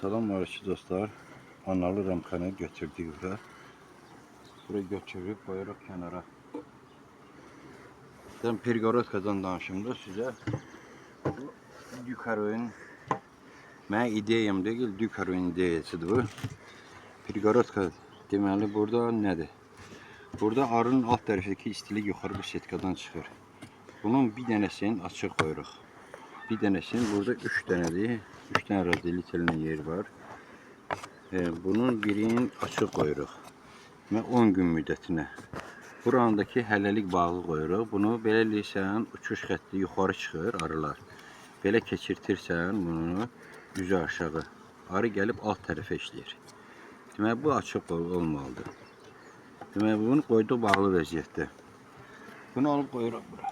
Selamünaleyküm dostlar. Analı ramkanı götürdük buraya. Buraya götürüp koyarak kenara. Ben Pirgorodka'dan danışımda size Dükaroyun mən ideyam değil, Dükaroyun ideyasıdır bu. Pirgorodka deməli burada nədir? Burada arının alt tərəfdəki istilik yuxarı bir setkadan çıxır. Bunun bir dənəsini açıq qoyuruq. Bir dənəsini burada 3 dənədir. 3 dənə razdelitelinin yeri var. Bunun birini açıq qoyuruq. Və 10 gün müddətinə. Burandakı hələlik bağlı qoyuruq. Bunu belə eləyirsən, uçuş xətti yuxarı çıxır arılar. Belə keçirtirsən bunu üzü aşağı. Arı gəlib alt tərəfə işləyir. Deməli bu açıq olmalıdır. Deməli bunu qoyduq bağlı vəziyyətdə. Bunu alıb qoyuruq bura.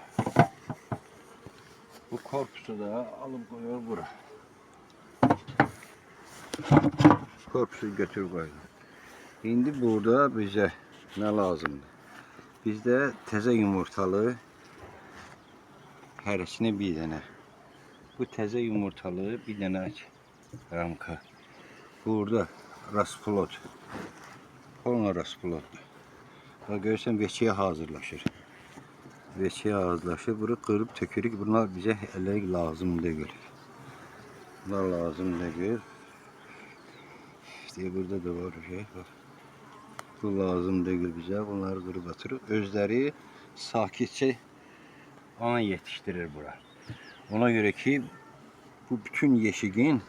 Bu korpusu da alıb qoyuruq bura. Korpusu götürüb qoyuruq. İndi burada bizə nə lazımdır? Bizdə təzə yumurtalı hərəsinə bir dənə. Bu təzə yumurtalı bir dənə ramka. Burada rasplod. Polna rasploddur. Bax görürsən veçiyə hazırlaşır. Veçiyə hazırlaşır. Bunu qırıb tökürük. Bunlar bizə elə lazım deyil. Bunlar lazım deyil. İşte burada da var bir şey. Bak. Bu lazım deyil bizə. Bunları qırıb atırıq. Özləri sakitcə ana yetişdirir bura. Ona görə ki bu bütün yeşiğin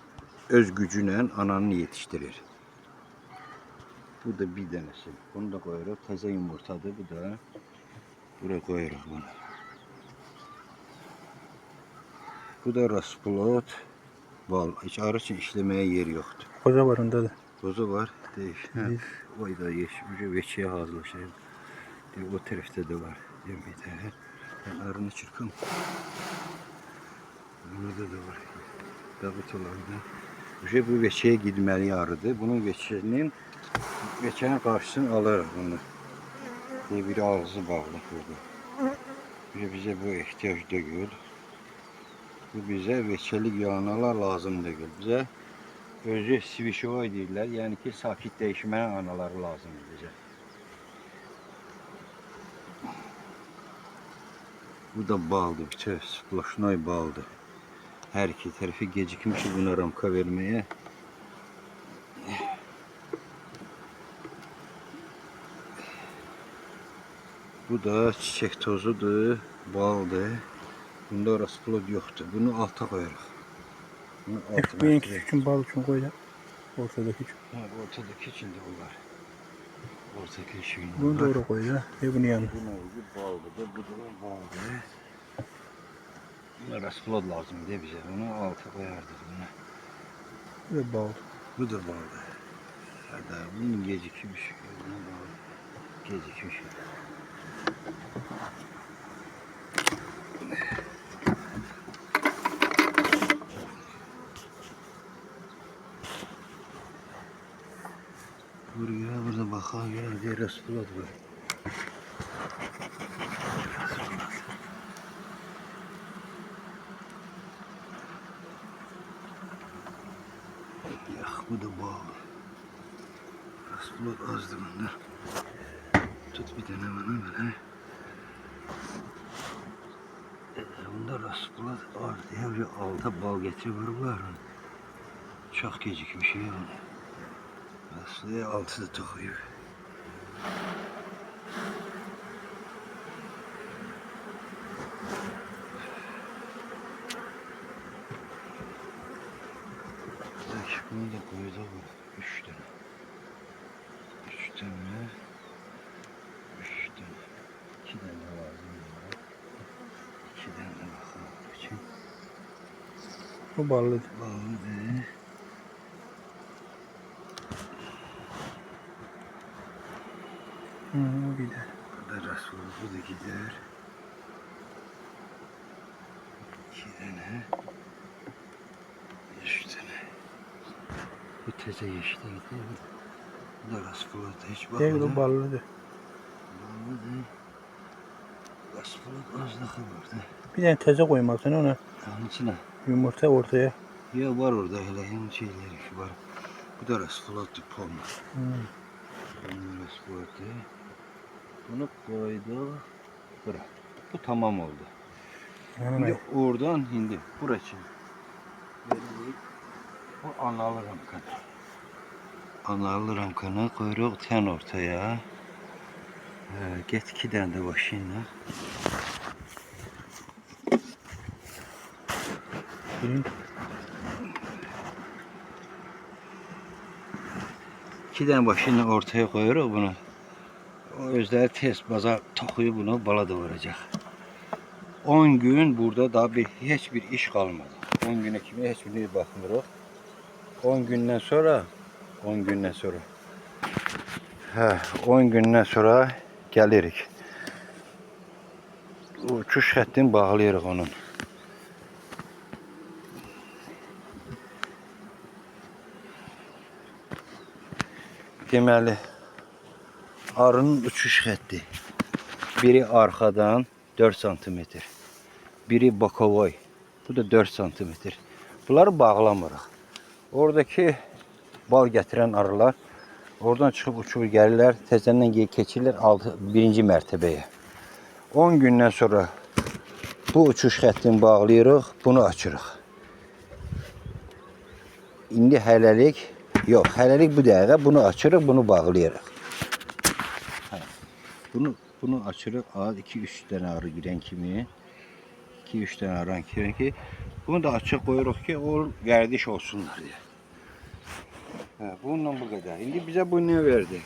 öz gücünlə ananı yetişdirir. Bu da bir dənəsi. Bunu da qoyuruq. Təzə yumurtadır bu da. Buraya koyuyoruz bunu. Bu da rasplod bal. Hiç arı için işlemeye yer yoktu. Koza var onda da. Koza var. Değil. Vay da yeşil. Veçiye hazırlaşayım. O tarafta da var. Bir tane. Ben arını çırpım. Burada da var. Davutlarda. Bu veçiye gitmeli arıdır. Bunun veçenin karşısını alır bunu. Bir ağzı bağlı burada. Bize bu ihtiyaç değil. Bu bize veçelik yanalar lazım değil. Bize özü svişoy deyirlər. Yani ki sakit değişmən anaları lazım bize. Bu da baldır. Bir sploşnoy baldır. Her iki tarafı gecikmiş buna ramka vermeye. Bu da çiçek tozudur, baldır. Bunda rasplod yoktur. Bunu alta koyarıq. Bunu altına Bu yenki için bal için koyacağım. Ortadaki için. Ha, ortadaki için de o var. Ortadaki için Bunu doğru koyacağım. Bunu yanına. Bu ne oldu? Baldır. Bu da baldır. Buna rasplod lazım diye bize. Bunu alta koyardık. Bu da bal. Bu da baldır. Hadi bunun gecikmiş. Buna bağlı. Gecikmiş. Buraya burada bakalım ya rasplod var. Ya bu da bağlı. Rasplod azdı bunda. Tut bir tane bana böyle. Bunda rasplod az diye bir alta bal getiriyorlar. Çok gecikmiş ya onu. Aslında altı da tokuyor. Bunu da koyacağım. 3 tane. 3 tane. 3 tane. 2 tane lazım. 2 tane bakalım için. Bu ballı. Bağlı değil. Bir de. Bu da rastlılık, bu da gider. 2 tane. 3 tane. Bu teze yeşil gidiyor. Bu da rastlılık, hiç bakmadım. Bu ballıdır. Bağlı değil. Rastlılık az daha vardı. Bir tane teze koymalısın ona. Onun içine. Yumurta ortaya. Ya var orada hele hem şeyleri var. Bu da rasfalattı palma. Rasfalattı. Bunu koyduk. Bura. Bu tamam oldu. Şimdi oradan hindi. Burası. Bu analı ramkanı. Analı ramkanı koyuyoruz ten ortaya. Get 2 tane de başıyla. İki tane başını ortaya koyuyoruz bunu. O özleri tez baza takıyor bunu bala doğuracak. 10 gün burada daha hiçbir iş kalmadı. 10 güne kimi hiçbirine bakmıyoruz. 10 günden sonra 10 günden sonra 10 gündən sonra gəlirik. Uçuş xəttini bağlayırıq onun. Deməli, arının uçuş xətti. Biri arxadan 4 cm. Biri bokovoy. Bu da 4 cm. Bunları bağlamırıq. Oradaki bal gətirən arılar oradan çıxıb uçub gəlirlər, təzədən keçirlər 1-ci mərtəbəyə. 10 gündən sonra bu uçuş xəttini bağlayırıq, bunu açırıq. İndi hələlik yox, hələlik bu dəqiqə bunu açırıq, bunu bağlayırıq. Bunu açırıq, 2-3 dənə arı girən kimi 2-3 dənə arı girən ki, bunu da açıq qoyuruq ki, o vərdiş olsunlar deyə. Bununla bu qədər. İndi bizə bu nə verdi?